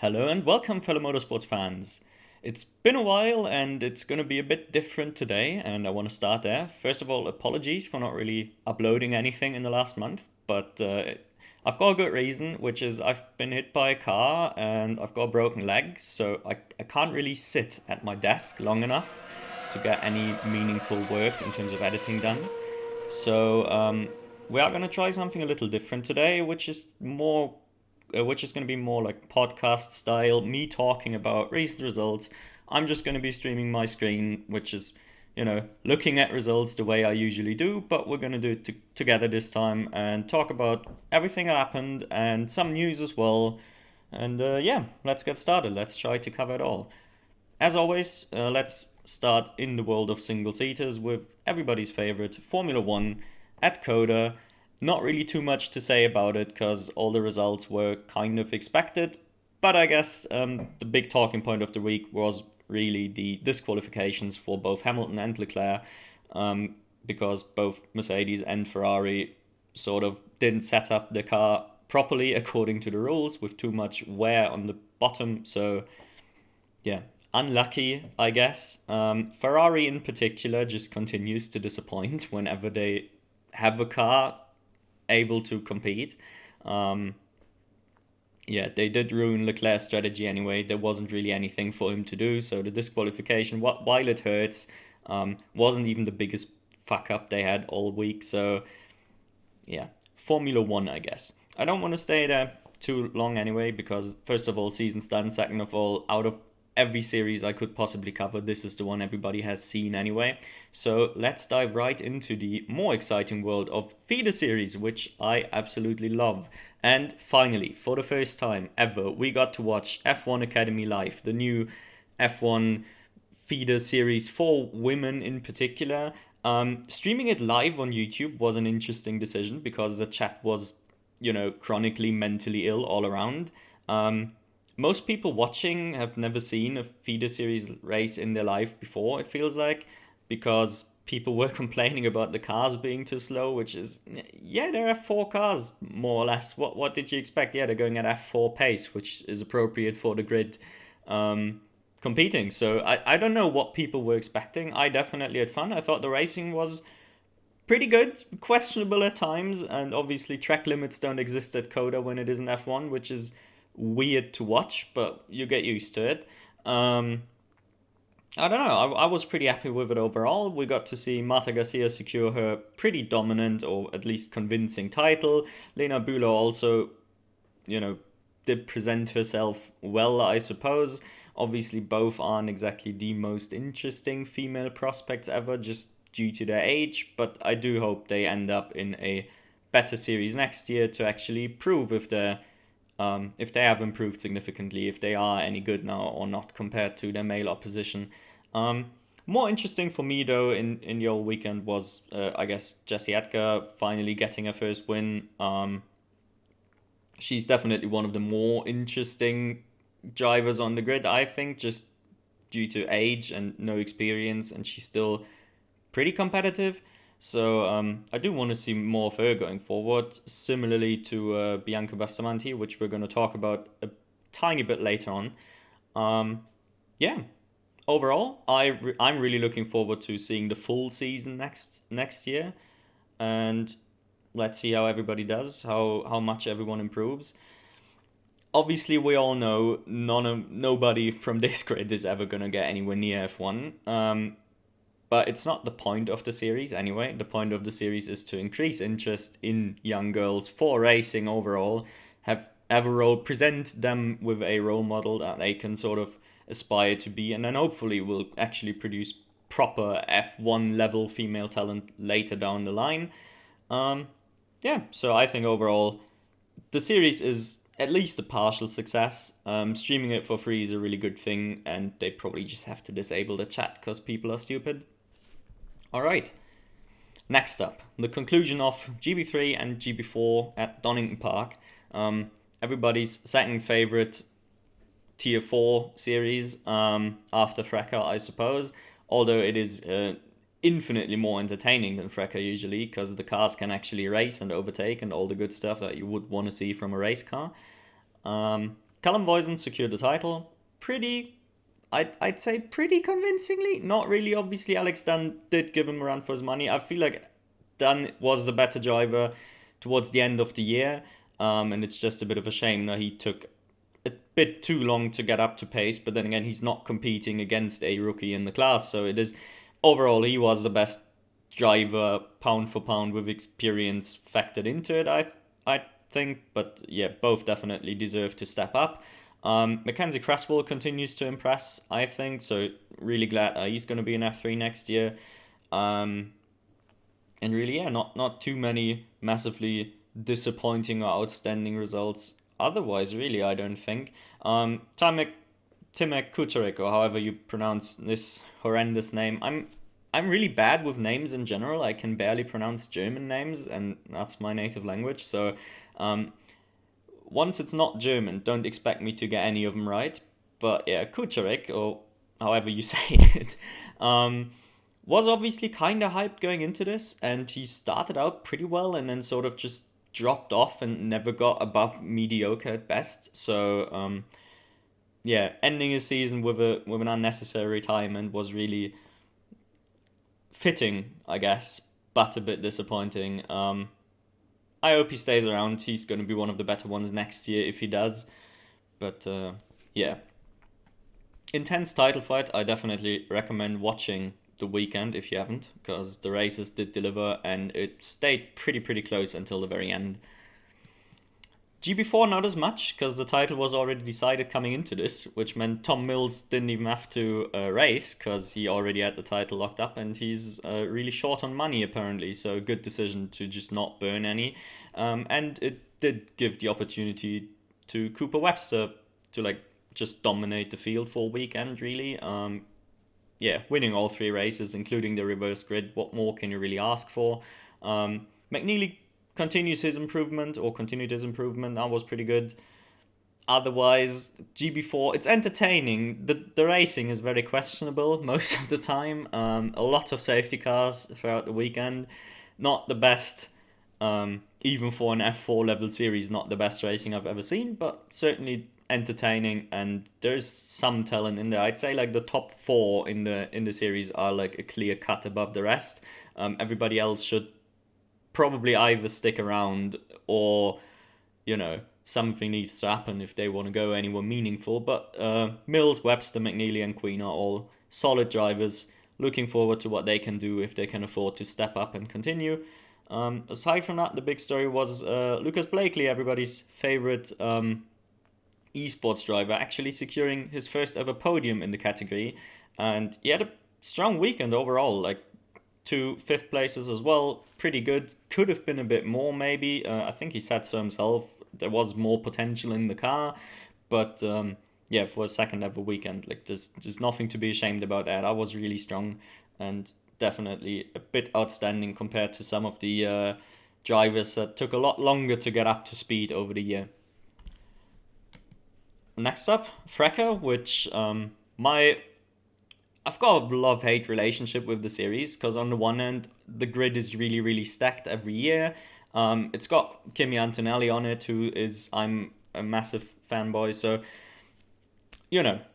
Hello and welcome, fellow motorsports fans. It's been a while and it's going to be a bit different today, and I want to start there. First of all, apologies for not really uploading anything in the last month, but I've got a good reason, which is I've been hit by a car and I've got a broken leg, so I can't really sit at my desk long enough to get any meaningful work in terms of editing done. So we are going to try something a little different today, which is going to be more like podcast style, me talking about recent results. I'm just going to be streaming my screen, which is, looking at results the way I usually do, but we're going to do it together this time and talk about everything that happened and some news as well. And yeah, let's get started. Let's try to cover it all. As always, let's start in the world of single seaters with everybody's favorite Formula One at Coda. Not really too much to say about it because all the results were kind of expected, but I guess the big talking point of the week was really the disqualifications for both Hamilton and Leclerc, because both Mercedes and Ferrari sort of didn't set up the car properly according to the rules with too much wear on the bottom. So yeah, unlucky, I guess. Ferrari in particular just continues to disappoint whenever they have a car able to compete. Um, yeah, they did ruin Leclerc's strategy anyway. There wasn't really anything for him to do. So the disqualification, while it hurts, wasn't even the biggest fuck up they had all week. So yeah, Formula One, I guess. I don't want to stay there too long anyway, because first of all, season's done. Second of all, out of every series I could possibly cover, this is the one everybody has seen anyway. So let's dive right into the more exciting world of feeder series, which I absolutely love. And finally, for the first time ever, we got to watch F1 Academy Live, the new F1 feeder series for women in particular. Streaming it live on YouTube was an interesting decision because the chat was, chronically mentally ill all around. Most people watching have never seen a feeder series race in their life before, it feels like, because people were complaining about the cars being too slow, which is, yeah, there are four cars, more or less. What did you expect? Yeah, they're going at F4 pace, which is appropriate for the grid competing. So I don't know what people were expecting. I definitely had fun. I thought the racing was pretty good, questionable at times, and obviously track limits don't exist at Coda when it isn't F1, which is weird to watch, but you get used to it. I don't know. I was pretty happy with it overall. We got to see Marta Garcia secure her pretty dominant or at least convincing title. Lena Bühler also, you know, did present herself well, I suppose. Obviously, both aren't exactly the most interesting female prospects ever, just due to their age, but I do hope they end up in a better series next year to actually prove if they have improved significantly, if they are any good now or not compared to their male opposition. More interesting for me though in your weekend was I guess Jessie Edgar finally getting her first win. She's definitely one of the more interesting drivers on the grid, I think, just due to age and no experience, and she's still pretty competitive. So I do want to see more of her going forward, similarly to Bianca Bastamanti, which we're going to talk about a tiny bit later on. Yeah, overall, I'm really looking forward to seeing the full season next year, and let's see how everybody does, how much everyone improves. Obviously, we all know nobody from this grid is ever gonna get anywhere near F1. But it's not the point of the series anyway. The point of the series is to increase interest in young girls for racing overall, have a role, present them with a role model that they can sort of aspire to be, and then hopefully will actually produce proper F1 level female talent later down the line. Yeah, so I think overall the series is at least a partial success. Streaming it for free is a really good thing, and they probably just have to disable the chat because people are stupid. All right. Next up, the conclusion of GB3 and GB4 at Donington Park. Everybody's second favorite Tier 4 series after FRECA, I suppose. Although it is infinitely more entertaining than FRECA usually, because the cars can actually race and overtake and all the good stuff that you would want to see from a race car. Callum Voisin secured the title I'd say pretty convincingly. Not really, obviously. Alex Dunn did give him a run for his money. I feel like Dunn was the better driver towards the end of the year, and it's just a bit of a shame that he took a bit too long to get up to pace. But then again, he's not competing against a rookie in the class, so it is overall he was the best driver pound for pound with experience factored into it. I think, but yeah, both definitely deserve to step up. Mackenzie Cresswell continues to impress, I think, so really glad he's going to be in F3 next year. And really, yeah, not too many massively disappointing or outstanding results otherwise, really, I don't think. Timek Kutarek, or however you pronounce this horrendous name. I'm really bad with names in general. I can barely pronounce German names, and that's my native language, so once it's not German, don't expect me to get any of them right. But yeah, Kucharek, or however you say it, was obviously kind of hyped going into this, and he started out pretty well and then sort of just dropped off and never got above mediocre at best. So yeah, ending his season with an unnecessary retirement was really fitting, I guess, but a bit disappointing. I hope he stays around. He's going to be one of the better ones next year if he does. But yeah, intense title fight. I definitely recommend watching the weekend if you haven't, because the races did deliver and it stayed pretty close until the very end. GB4 not as much, because the title was already decided coming into this, which meant Tom Mills didn't even have to race, because he already had the title locked up, and he's really short on money apparently, so good decision to just not burn any. And it did give the opportunity to Cooper Webster to like just dominate the field for a weekend, really. Yeah, winning all 3 races, including the reverse grid. What more can you really ask for? McNeely continued his improvement. That was pretty good. Otherwise, GB4, it's entertaining. The racing is very questionable most of the time. A lot of safety cars throughout the weekend. Not the best, even for an F4 level series, not the best racing I've ever seen, but certainly entertaining, and there's some talent in there. I'd say like the top 4 in the series are like a clear cut above the rest. Everybody else should probably either stick around or, something needs to happen if they want to go anywhere meaningful. But Mills, Webster, McNeely and Queen are all solid drivers. Looking forward to what they can do if they can afford to step up and continue. Aside from that, the big story was Lucas Blakely, everybody's favorite esports driver, actually securing his first ever podium in the category. And he had a strong weekend overall, like 2 5th places as well. Pretty good. Could have been a bit more, maybe. I think he said so himself. There was more potential in the car. But yeah, for a second ever weekend, like there's nothing to be ashamed about that. I was really strong and definitely a bit outstanding compared to some of the drivers that took a lot longer to get up to speed over the year. Next up, FRECA, which I've got a love-hate relationship with the series, because on the one hand, the grid is really stacked every year. It's got Kimi Antonelli on it, I'm a massive fanboy, so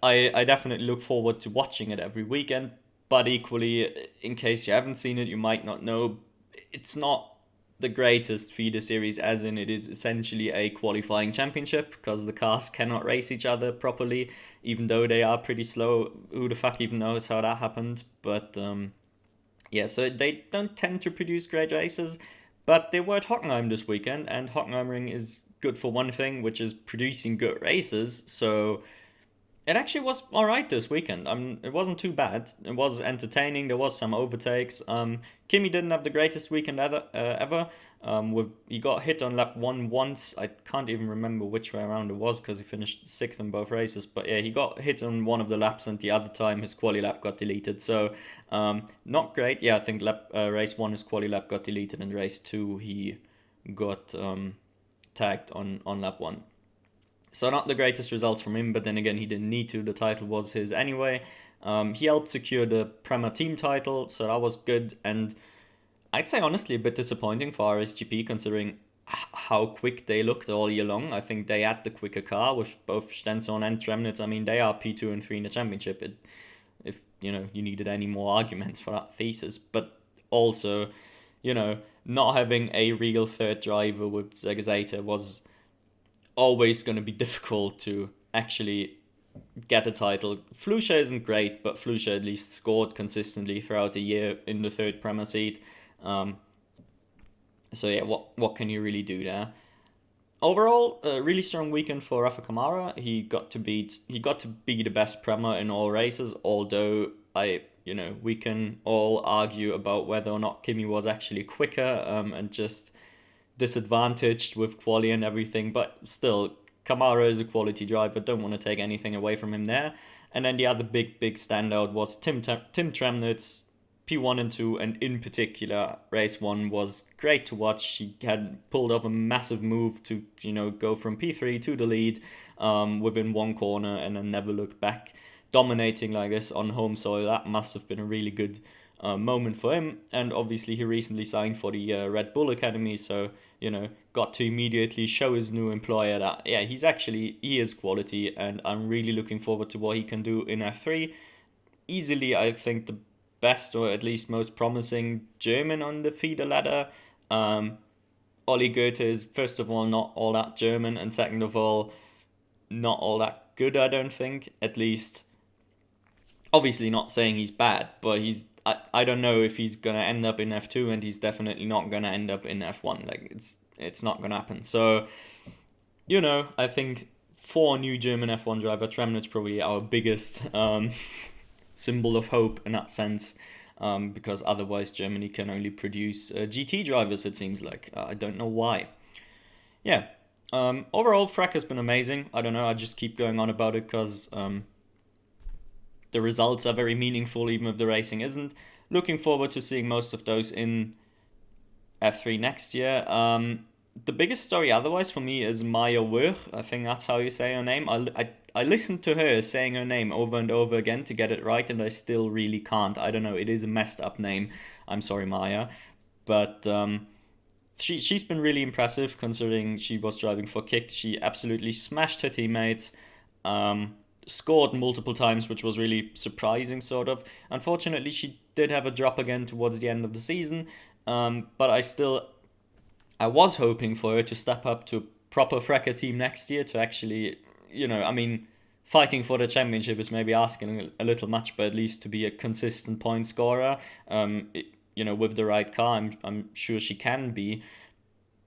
I definitely look forward to watching it every weekend. But equally, in case you haven't seen it, you might not know, it's not the greatest feeder series, as in it is essentially a qualifying championship, because the cars cannot race each other properly, even though they are pretty slow. Who the fuck even knows how that happened? But yeah, so they don't tend to produce great races, but they were at Hockenheim this weekend, and Hockenheimring is good for one thing, which is producing good races. So it actually was all right this weekend. It wasn't too bad. It was entertaining. There was some overtakes. Kimi didn't have the greatest weekend ever. He got hit on lap 1 once. I can't even remember which way around it was, because he finished 6th in both races. But yeah, he got hit on one of the laps, and the other time his quali lap got deleted. So not great. Yeah, I think race 1 his quali lap got deleted, and race 2 he got tagged on lap 1. So not the greatest results from him, but then again, he didn't need to. The title was his anyway. He helped secure the Prema team title, so that was good. And I'd say honestly a bit disappointing for RSGP, considering how quick they looked all year long. I think they had the quicker car with both Stenson and Tremnitz. I mean, they are P2 and 3 in the championship. If you needed any more arguments for that thesis, but also, not having a real third driver with Zagazeta was always going to be difficult to actually get a title. Flusha isn't great, but Flusha at least scored consistently throughout the year in the third Premier seat. So yeah, what can you really do there? Overall, a really strong weekend for Rafa Kamara. He got to be the best Premier in all races. Although we can all argue about whether or not Kimi was actually quicker and just disadvantaged with quali and everything. But still, Kamara is a quality driver. Don't want to take anything away from him there. And then the other big standout was Tim Tremnitz. P1 and 2, and in particular, race 1 was great to watch. She had pulled off a massive move to, go from P3 to the lead within one corner and then never looked back. Dominating like this on home soil, that must have been a really good moment for him. And obviously, he recently signed for the Red Bull Academy, so, got to immediately show his new employer that, yeah, he is quality, and I'm really looking forward to what he can do in F3. Easily, I think, the best or at least most promising German on the feeder ladder. Olli Goethe is, first of all, not all that German, and second of all, not all that good, I don't think. At least, obviously not saying he's bad, but I don't know if he's going to end up in F2, and he's definitely not going to end up in F1. Like, it's not going to happen. So, I think for a new German F1 driver, Tremnitz probably our biggest symbol of hope in that sense, because otherwise Germany can only produce GT drivers, it seems like. I don't know why. Yeah. Overall, FRECA has been amazing. I don't know, I just keep going on about it because the results are very meaningful, even if the racing isn't. Looking forward to seeing most of those in F3 next year. The biggest story otherwise for me is Maya Wurch. I think that's how you say her name. I listened to her saying her name over and over again to get it right, and I still really can't. I don't know, it is a messed up name. I'm sorry, Maya. But she's been really impressive considering she was driving for Kick. She absolutely smashed her teammates, scored multiple times, which was really surprising, sort of. Unfortunately, she did have a drop again towards the end of the season, but I was hoping for her to step up to a proper FRECA team next year to actually, fighting for the championship is maybe asking a little much, but at least to be a consistent point scorer, with the right car, I'm sure she can be.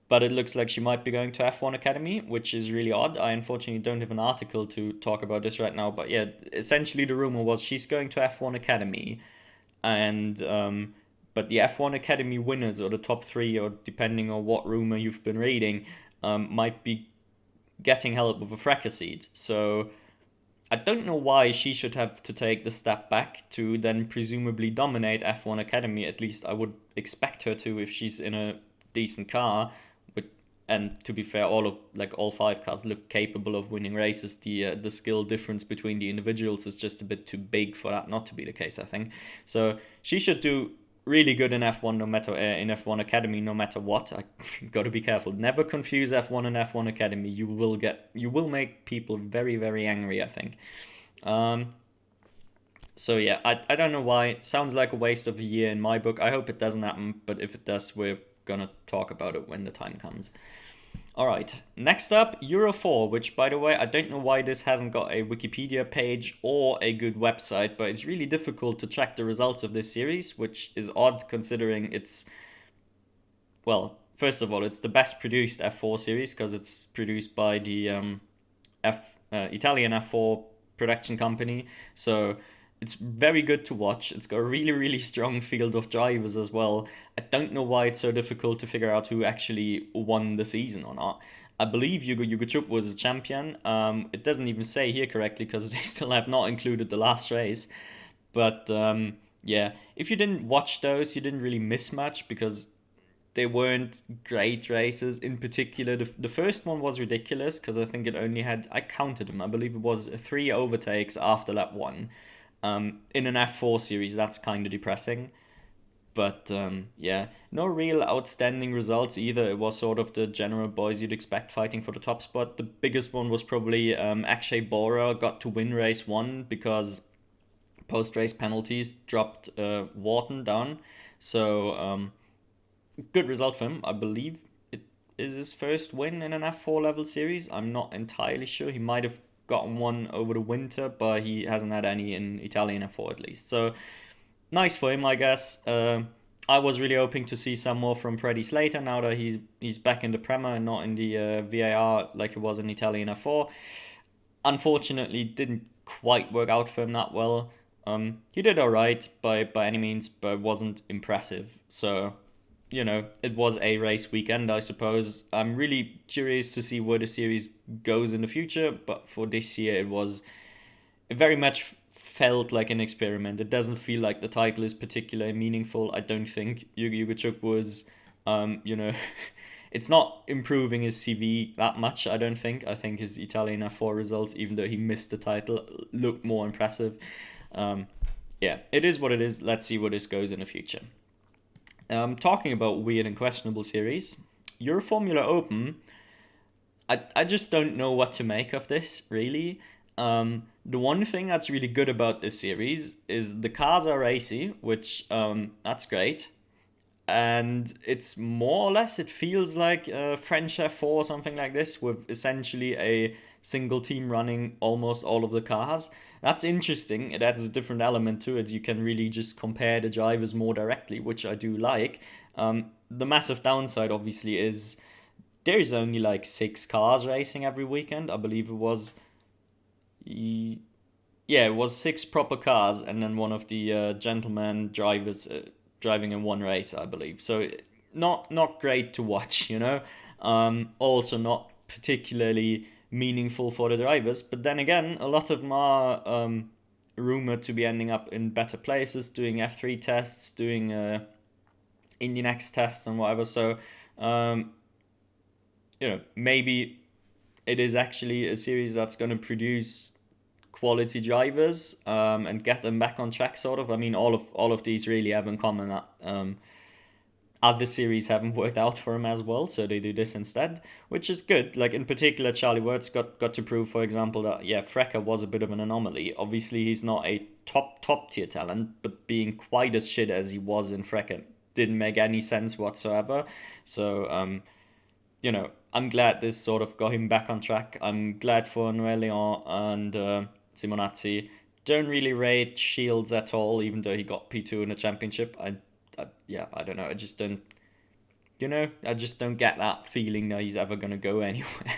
But it looks like she might be going to F1 Academy, which is really odd. I unfortunately don't have an article to talk about this right now, but yeah, essentially the rumor was she's going to F1 Academy, and but the F1 Academy winners, or the top 3, or depending on what rumor you've been reading, might be getting help with a FRECA seat. So I don't know why she should have to take the step back to then presumably dominate F1 Academy. At least I would expect her to if she's in a decent car. And to be fair, all 5 cars look capable of winning races. The skill difference between the individuals is just a bit too big for that not to be the case, I think. So she should do really good in F1 in F1 Academy no matter what. I got to be careful. Never confuse F1 and F1 Academy. You will make people very, very angry, I think. So yeah, I don't know why. Sounds like a waste of a year in my book. I hope it doesn't happen, but if it does, we're gonna talk about it when the time comes. Alright, next up, Euro 4, which, by the way, I don't know why this hasn't got a Wikipedia page or a good website, but it's really difficult to track the results of this series, which is odd considering it's, well, first of all, it's the best produced F4 series because it's produced by the Italian F4 production company, so it's very good to watch. It's got a really, really strong field of drivers as well. I don't know why it's so difficult to figure out who actually won the season or not. I believe Yugo Chup was a champion. It doesn't even say here correctly because they still have not included the last race. But yeah, if you didn't watch those, you didn't really miss much because they weren't great races. In particular, the first one was ridiculous because I think it only had, I counted them, I believe it was 3 overtakes after lap 1. In an F4 series, that's kind of depressing. But yeah, no real outstanding results either. It was sort of the general boys you'd expect fighting for the top spot. The biggest one was probably Akshay Bora got to win race one because post race penalties dropped Wharton down. So good result for him. I believe it is his first win in an F4 level series. I'm not entirely sure. He might have gotten one over the winter, but he hasn't had any in Italian F4 at least. So nice for him, I guess. I was really hoping to see some more from Freddie Slater now that he's back in the Prema and not in the VAR like it was in Italian F4. Unfortunately, didn't quite work out for him that well. He did alright by any means, but wasn't impressive. So, it was a race weekend, I suppose. I'm really curious to see where the series goes in the future, but for this year, it very much felt like an experiment. It doesn't feel like the title is particularly meaningful. I don't think Yugi Yugochuk was, it's not improving his CV that much, I don't think. I think his Italian F4 results, even though he missed the title, look more impressive. Yeah, it is what it is. Let's see where this goes in the future. Talking about weird and questionable series, Euro Formula Open, I just don't know what to make of this, really. The one thing that's really good about this series is the cars are racy, which that's great. And it's more or less, it feels like French F4 or something like this, with essentially a single team running almost all of the cars. That's interesting. It adds a different element to it. You can really just compare the drivers more directly, which I do like. The massive downside, obviously, is there's only like 6 cars racing every weekend. I believe it was, yeah, it was 6 proper cars, and then one of the gentleman drivers driving in one race, I believe. So not great to watch, Also not particularly meaningful for the drivers. But then again, a lot of them are rumored to be ending up in better places, doing F3 tests, doing Indian X tests and whatever. So, maybe it is actually a series that's going to produce quality drivers and get them back on track, sort of. I mean, all of these really have in common that other series haven't worked out for him as well, so they do this instead, which is good. Like, in particular, Charlie Wirtz got to prove, for example, that, yeah, FRECA was a bit of an anomaly. Obviously, he's not a top tier talent, but being quite as shit as he was in FRECA didn't make any sense whatsoever. So, I'm glad this sort of got him back on track. I'm glad for Noelion and Simonazzi. Don't really rate Shields at all, even though he got P2 in the championship. I don't know. I just don't, I just don't get that feeling that he's ever gonna go anywhere.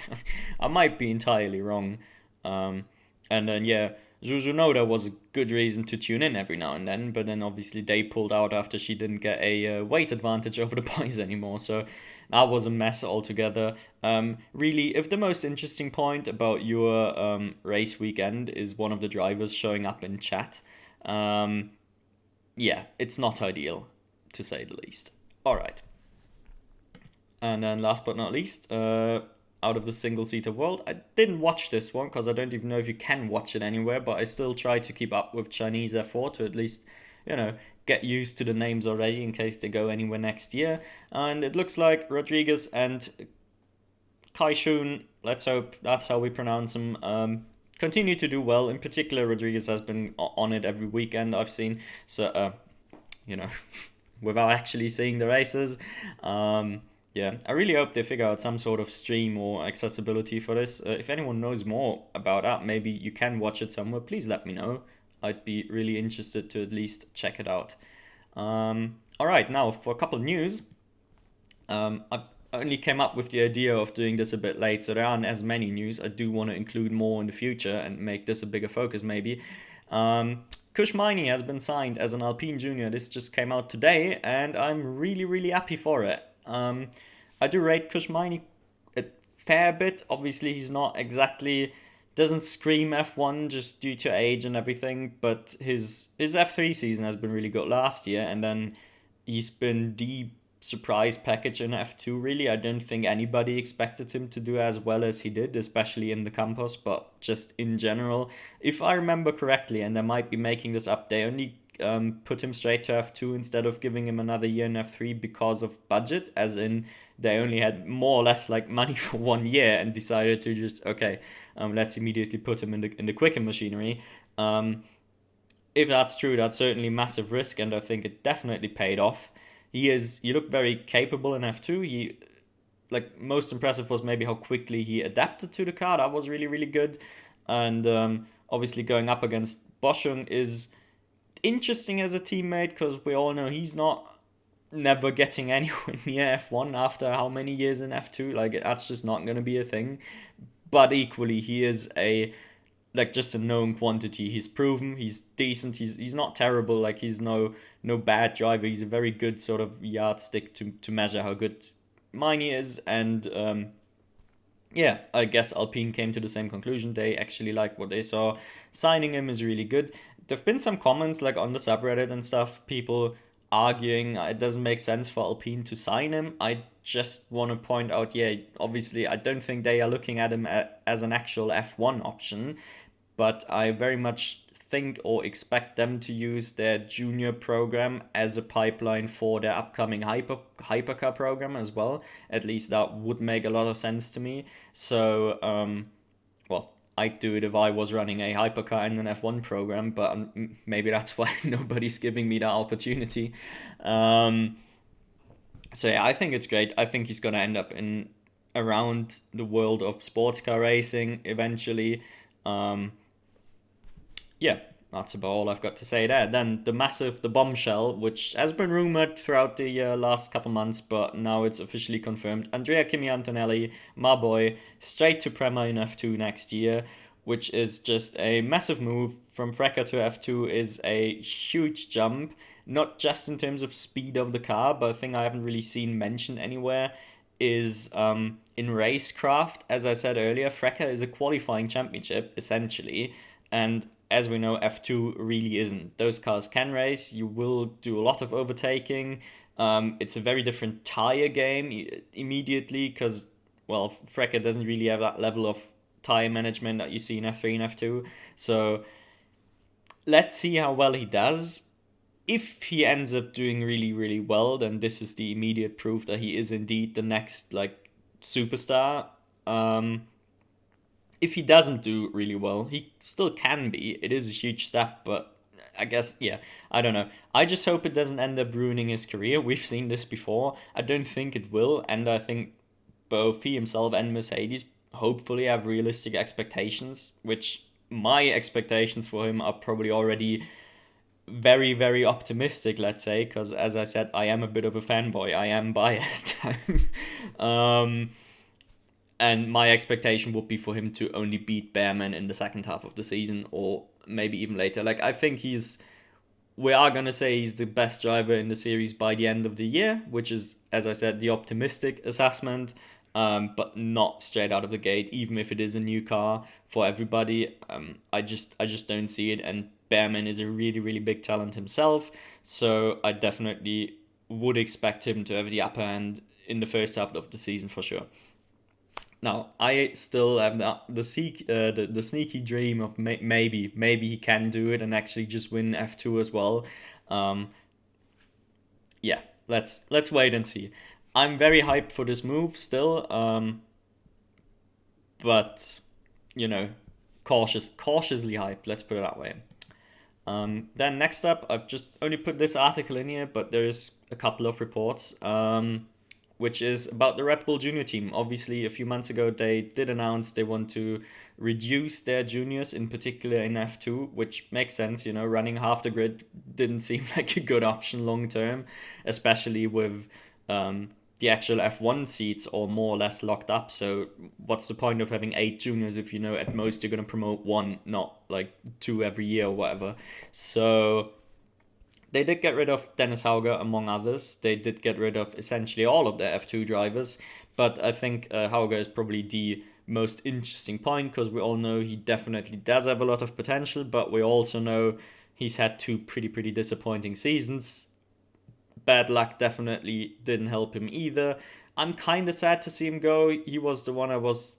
I might be entirely wrong. And then yeah, Zuzunoda was a good reason to tune in every now and then, but then obviously they pulled out after she didn't get a weight advantage over the boys anymore. So that was a mess altogether. Really, if the most interesting point about your race weekend is one of the drivers showing up in chat, yeah, it's not ideal, to say the least. All right. And then last but not least, out of the single-seater world, I didn't watch this one because I don't even know if you can watch it anywhere, but I still try to keep up with Chinese F4 to at least, get used to the names already in case they go anywhere next year. And it looks like Rodriguez and Kaishun, let's hope that's how we pronounce them, continue to do well. In particular, Rodriguez has been on it every weekend I've seen. So, without actually seeing the races. Yeah, I really hope they figure out some sort of stream or accessibility for this. If anyone knows more about that, maybe you can watch it somewhere, please let me know. I'd be really interested to at least check it out. Alright, now for a couple of news. I only came up with the idea of doing this a bit late, so there aren't as many news. I do want to include more in the future and make this a bigger focus maybe. Kush Miney has been signed as an Alpine Junior. This just came out today, and I'm really, really happy for it. I do rate Kush Miney a fair bit. Obviously, he's not exactly, doesn't scream F1 just due to age and everything, but his F3 season has been really good last year, and then he's been the surprise package in F2, really. I don't think anybody expected him to do as well as he did, especially in the Campos, but just in general. If I remember correctly, and they might be making this up, they only put him straight to F2 instead of giving him another year in F3 because of budget, as in they only had more or less like money for 1 year and decided to just, okay, let's immediately put him in the quicker machinery. If that's true, that's certainly massive risk, and I think it definitely paid off. He looked very capable in F2. Like, most impressive was maybe how quickly he adapted to the car. That was really, really good. And obviously going up against Boschung is interesting as a teammate, because we all know he's not never getting anywhere near F1 after how many years in F2. Like, that's just not going to be a thing. But equally, he is just a known quantity. He's proven, he's decent, he's not terrible. Like, he's no bad driver. He's a very good sort of yardstick to measure how good mine is. And yeah, I guess Alpine came to the same conclusion. They actually like what they saw. Signing him is really good. There've been some comments like on the subreddit and stuff, people arguing it doesn't make sense for Alpine to sign him. I just want to point out, yeah, obviously I don't think they are looking at him as an actual F1 option, but I very much think or expect them to use their junior program as a pipeline for their upcoming hypercar program as well. At least that would make a lot of sense to me. So, well, I'd do it if I was running a hypercar in an F1 program, but maybe that's why nobody's giving me that opportunity. So yeah, I think it's great. I think he's gonna end up in around the world of sports car racing eventually. Um, yeah, that's about all I've got to say there. Then the bombshell, which has been rumored throughout the last couple months, but now it's officially confirmed. Andrea Kimi Antonelli, my boy, straight to Prema in F2 next year, which is just a massive move from FRECA to F2. Is a huge jump, not just in terms of speed of the car, but a thing I haven't really seen mentioned anywhere is in racecraft. As I said earlier, FRECA is a qualifying championship, essentially, and as we know, F2 really isn't. Those cars can race, you will do a lot of overtaking. It's a very different tire game immediately, because, well, FRECA doesn't really have that level of tire management that you see in F3 and F2. So let's see how well he does. If he ends up doing really, really well, then this is the immediate proof that he is indeed the next, like, superstar. If he doesn't do really well, he still can be. It is a huge step, but I guess, yeah, I don't know. I just hope it doesn't end up ruining his career. We've seen this before. I don't think it will, and I think both he himself and Mercedes hopefully have realistic expectations, which my expectations for him are probably already very, very optimistic, let's say, because as I said, I am a bit of a fanboy. I am biased. um, and my expectation would be for him to only beat Behrman in the second half of the season, or maybe even later. Like, I think we are going to say he's the best driver in the series by the end of the year, which is, as I said, the optimistic assessment, but not straight out of the gate, even if it is a new car for everybody. I just don't see it, and Behrman is a really, really big talent himself, so I definitely would expect him to have the upper hand in the first half of the season for sure. Now, I still have the sneaky dream of maybe he can do it and actually just win F2 as well. Um, yeah, let's wait and see. I'm very hyped for this move still, but you know, cautiously hyped. Let's put it that way. Then next up, I've just only put this article in here, but there's a couple of reports. Which is about the Red Bull Junior team. Obviously, a few months ago, they did announce they want to reduce their juniors, in particular in F2, which makes sense. You know, running half the grid didn't seem like a good option long term, especially with the actual F1 seats all more or less locked up. So what's the point of having 8 juniors if you know at most you're going to promote 1, not like 2 every year or whatever. So they did get rid of Dennis Hauger, among others. They did get rid of essentially all of the F2 drivers. But I think Hauger is probably the most interesting point, because we all know he definitely does have a lot of potential, but we also know he's had 2 pretty disappointing seasons. Bad luck definitely didn't help him either. I'm kind of sad to see him go. He was the one I was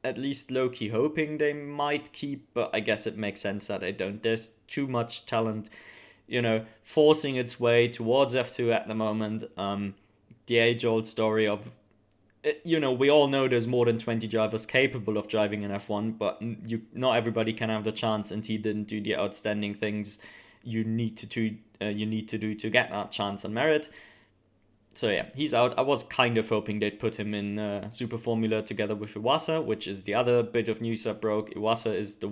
at least low-key hoping they might keep, but I guess it makes sense that they don't. There's too much talent forcing its way towards F2 at the moment. The age-old story of, we all know there's more than 20 drivers capable of driving in F1, but not everybody can have the chance, and he didn't do the outstanding things you need to do to get that chance on merit. So yeah, he's out. I was kind of hoping they'd put him in Super Formula together with Iwasa, which is the other bit of news that broke. Iwasa is the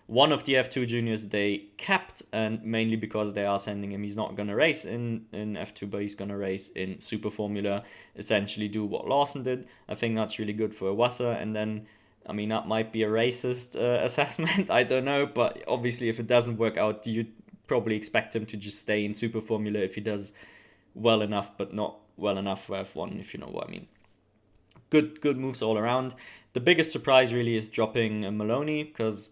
one of the F2 juniors they kept, and mainly because they are sending him. He's not going to race in F2, but he's going to race in Super Formula, essentially do what Lawson did. I think that's really good for Iwasa. And then, I mean, that might be a racist assessment, I don't know, but obviously if it doesn't work out, you'd probably expect him to just stay in Super Formula if he does well enough, but not well enough for F1, if you know what I mean. Good moves all around. The biggest surprise really is dropping Maloney, because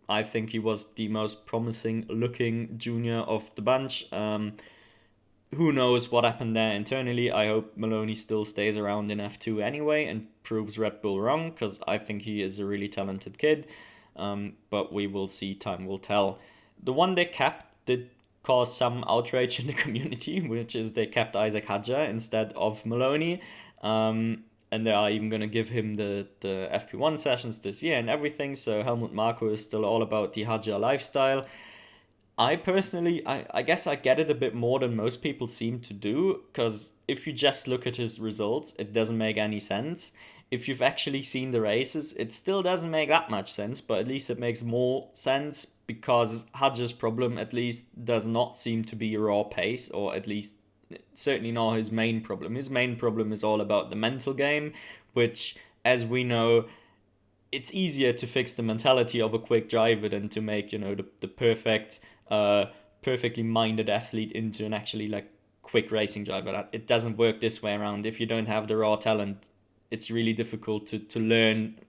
I think he was the most promising looking junior of the bunch. Who knows what happened there internally. I hope Maloney still stays around in F2 anyway and proves Red Bull wrong, because I think he is a really talented kid. But we will see, time will tell. The one they kept did cause some outrage in the community, which is they kept Isaac Hadja instead of Maloney. And they are even going to give him the FP1 sessions this year and everything. So Helmut Marko is still all about the Hadja lifestyle. I personally, I guess I get it a bit more than most people seem to do, because if you just look at his results, it doesn't make any sense. If you've actually seen the races, it still doesn't make that much sense, but at least it makes more sense, because Hadja's problem at least does not seem to be raw pace, or at least certainly not his main problem. His main problem is all about the mental game, which, as we know, it's easier to fix the mentality of a quick driver than to make, the perfectly minded athlete into an actually like quick racing driver. It doesn't work this way around. If you don't have the raw talent, it's really difficult to learn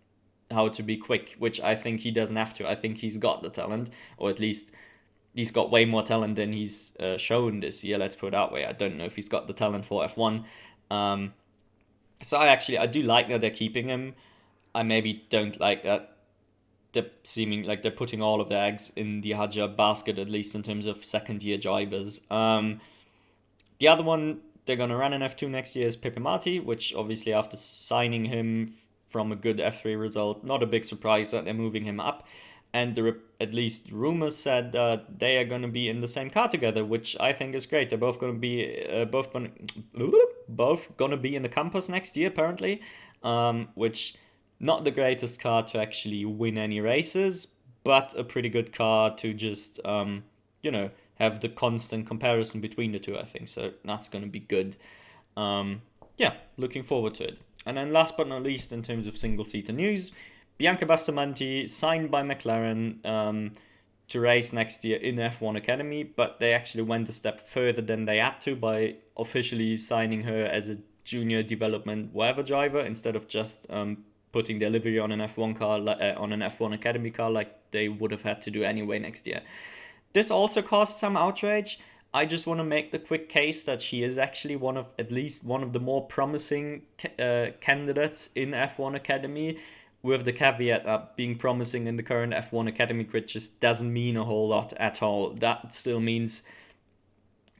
how to be quick, which I think he doesn't have to. I think he's got the talent, or at least he's got way more talent than he's shown this year, let's put it that way. I don't know if he's got the talent for F1. So I do like that they're keeping him. I maybe don't like that they're seeming like they're putting all of their eggs in the Hadja basket, at least in terms of second-year drivers. The other one they're going to run in F2 next year is Pepe Marti, which obviously after signing him from a good F3 result, not a big surprise that they're moving him up. And at least rumors said that they are going to be in the same car together, which I think is great. They're both going to be both going to be in the Campus next year, apparently, which not the greatest car to actually win any races, but a pretty good car to just have the constant comparison between the two, I think. So that's going to be good. Looking forward to it. And then last but not least, in terms of single-seater news, Bianca Bastamanti signed by McLaren to race next year in F1 Academy, but they actually went a step further than they had to by officially signing her as a junior development whatever driver, instead of just putting their livery on an F1 car, on an F1 Academy car, like they would have had to do anyway next year. This also caused some outrage. I just want to make the quick case that she is actually at least one of the more promising candidates in F1 Academy, with the caveat that being promising in the current F1 Academy grid just doesn't mean a whole lot at all. That still means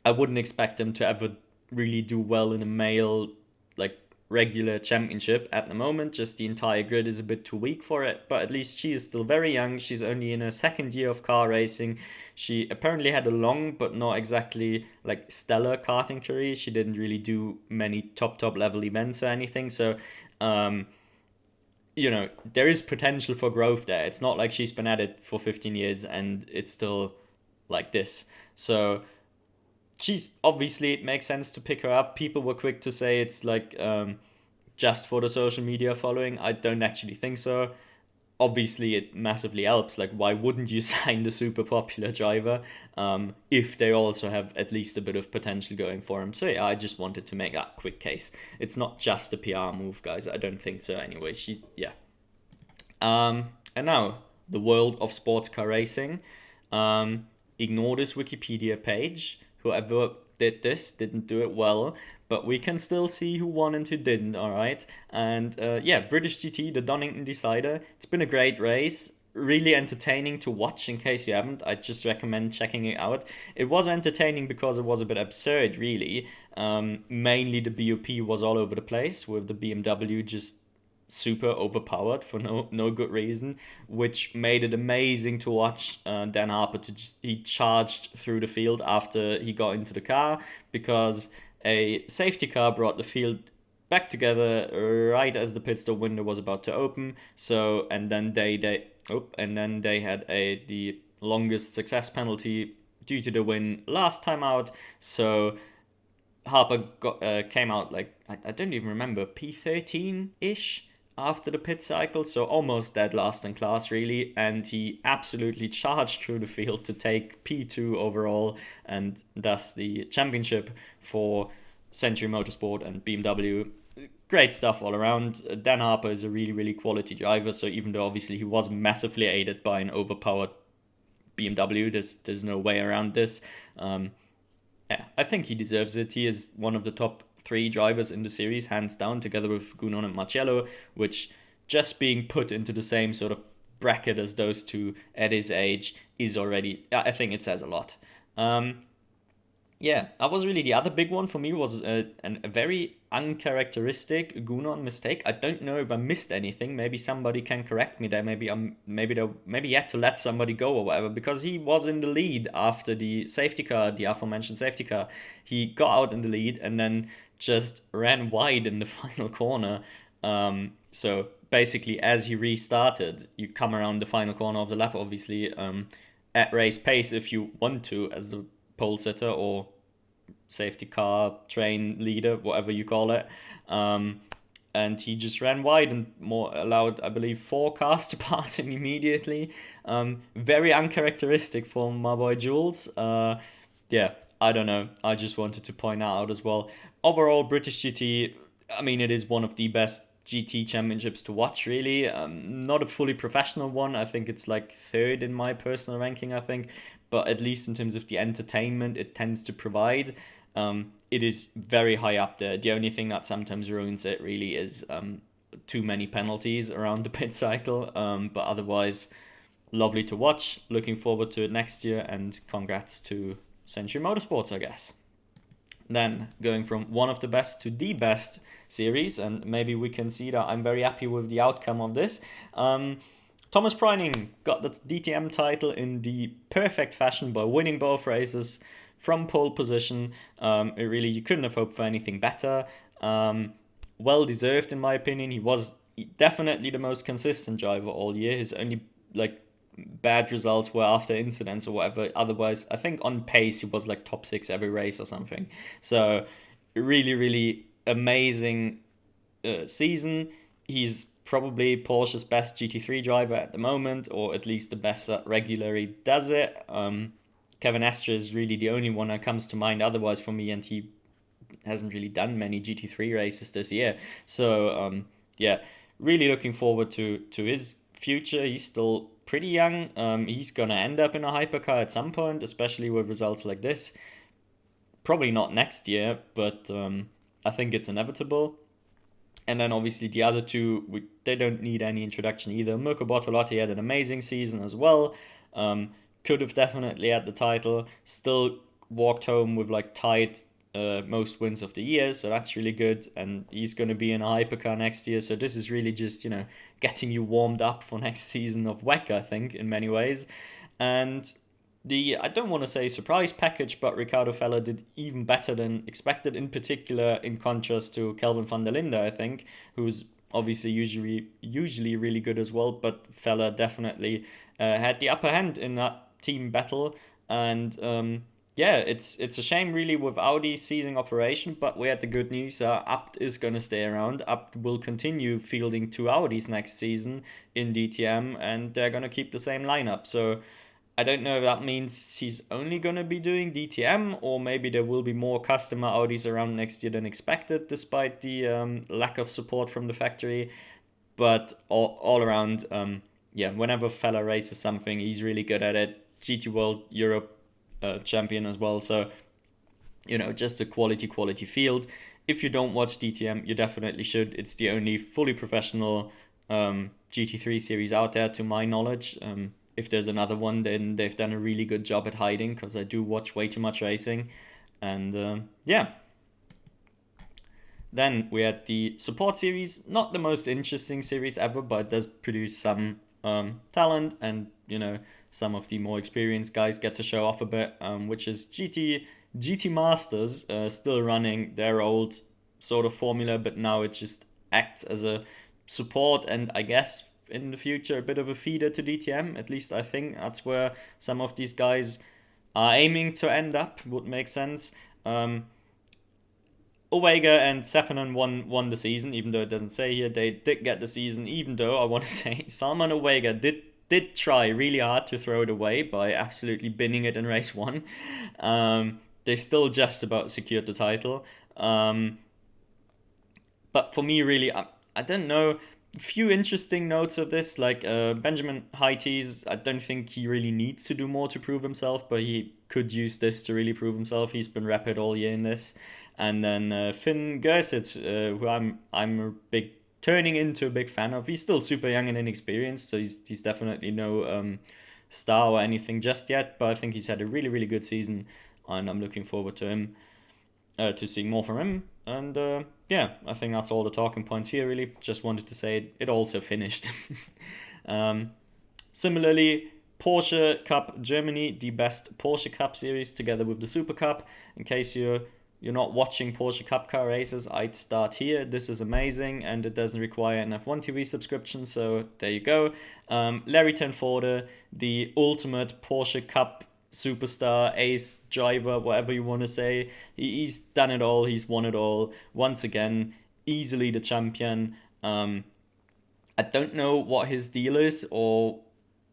I wouldn't expect them to ever really do well in a male, like, regular championship at the moment. Just the entire grid is a bit too weak for it, but at least she is still very young. She's only in her second year of car racing. She apparently had a long but not exactly like stellar karting career. She didn't really do many top level events or anything, so there is potential for growth there. It's not like she's been at it for 15 years and it's still like this. So she's obviously, it makes sense to pick her up. People were quick to say it's like just for the social media following. I don't actually think so. Obviously, it massively helps. Like, why wouldn't you sign the super popular driver if they also have at least a bit of potential going for him? So yeah, I just wanted to make that quick case. It's not just a PR move, guys. I don't think so anyway. And now, the world of sports car racing. Ignore this Wikipedia page. Whoever did this didn't do it well, but we can still see who won and who didn't, all right? And British GT, the Donington Decider, it's been a great race. really entertaining to watch. In case you haven't, I just recommend checking it out. It was entertaining because it was a bit absurd, really. Mainly the BOP was all over the place, with the BMW just super overpowered for no good reason, which made it amazing to watch Dan Harper to just he charged through the field after he got into the car, because a safety car brought the field back together right as the pit stop window was about to open. So and then they had the longest success penalty due to the win last time out. So Harper came out like I don't even remember, P13 ish after the pit cycle, so almost dead last in class really, and he absolutely charged through the field to take P2 overall, and thus the championship for Century Motorsport and BMW. Great stuff all around. Dan Harper is a really quality driver, so even though obviously he was massively aided by an overpowered BMW, there's no way around this. Yeah, I think he deserves it. He is one of the top 3 drivers in the series, hands down, together with Gunon and Marcello, which just being put into the same sort of bracket as those two at his age is already, I think it says a lot. Yeah, that was really the other big one for me, was a very uncharacteristic Gunon mistake. I don't know if I missed anything. Maybe somebody can correct me there. Maybe he had to let somebody go or whatever, because he was in the lead after the safety car, the aforementioned safety car. He got out in the lead and then just ran wide in the final corner. So basically, as he restarted, you come around the final corner of the lap, obviously, at race pace if you want to, as the pole sitter or safety car train leader, whatever you call it. And he just ran wide and allowed, I believe, 4 cars to pass him immediately. Very uncharacteristic for my boy Jules. Yeah, I don't know. I just wanted to point that out as well. Overall, British GT, I mean, it is one of the best GT championships to watch, really. Not a fully professional one. I think it's like 3rd in my personal ranking, I think. But at least in terms of the entertainment it tends to provide, it is very high up there. The only thing that sometimes ruins it really is too many penalties around the pit cycle. But otherwise, lovely to watch. Looking forward to it next year, and congrats to Century Motorsports, I guess. Then going from one of the best to the best series, and maybe we can see that I'm very happy with the outcome of this. Thomas Preining got the DTM title in the perfect fashion by winning both races from pole position. You couldn't have hoped for anything better. Well deserved, in my opinion. He was definitely the most consistent driver all year. His only bad results were after incidents or whatever. Otherwise, I think on pace he was like top 6 every race or something. So really amazing season. He's probably Porsche's best GT3 driver at the moment, or at least the best that regularly does it. Kevin Estre is really the only one that comes to mind otherwise for me, and he hasn't really done many GT3 races this year. So yeah, really looking forward to his future. He's still pretty young. He's gonna end up in a hypercar at some point, especially with results like this. Probably not next year, but I think it's inevitable. And then obviously the other two, they don't need any introduction either. Mirko Bortolotti had an amazing season as well. Could have definitely had the title. Still walked home with tied most wins of the year, so that's really good. And he's going to be in a hypercar next year, so this is really just, getting you warmed up for next season of WEC, I think, in many ways. And I don't want to say surprise package, but Ricardo Feller did even better than expected, in particular in contrast to Kelvin van der Linde, I think, who's obviously usually really good as well, but Feller definitely had the upper hand in that team battle. And yeah, it's a shame really with Audi ceasing operation, but we had the good news. Abt is going to stay around. Abt will continue fielding 2 Audis next season in DTM, and they're going to keep the same lineup. So I don't know if that means he's only going to be doing DTM, or maybe there will be more customer Audis around next year than expected, despite the lack of support from the factory. But all around, yeah, whenever Feller races something, he's really good at it. GT World Europe champion as well. So, just a quality field. If you don't watch DTM, you definitely should. It's the only fully professional GT3 series out there, to my knowledge. If there's another one, then they've done a really good job at hiding, because I do watch way too much racing. And yeah. Then we had the support series, not the most interesting series ever, but it does produce some talent, and some of the more experienced guys get to show off a bit, which is GT Masters, still running their old sort of formula, but now it just acts as a support, and I guess in the future a bit of a feeder to DTM. At least I think that's where some of these guys are aiming to end up. Would make sense. Omega and Seppanen won the season, even though it doesn't say here. They did get the season, even though I want to say Salman Omega did try really hard to throw it away by absolutely binning it in race one. They still just about secured the title. But for me, really, I don't know. Few interesting notes of this, like Benjamin Highties. I don't think he really needs to do more to prove himself, but he could use this to really prove himself. He's been rapid all year in this. And then Finn Gersitz, who I'm turning into a big fan of. He's still super young and inexperienced, so he's definitely no star or anything just yet. But I think he's had a really, really good season, and I'm looking forward to seeing more from him. And yeah, I think that's all the talking points here. Really, just wanted to say it also finished. Similarly, Porsche Cup Germany, the best Porsche Cup series, together with the Super Cup. In case you're not watching Porsche Cup car races, I'd start here. This is amazing, and it doesn't require an F1 TV subscription, so there you go. Larry Tenforde, the ultimate Porsche Cup superstar, ace, driver, whatever you want to say. He's done it all, he's won it all. Once again, easily the champion. I don't know what his deal is, or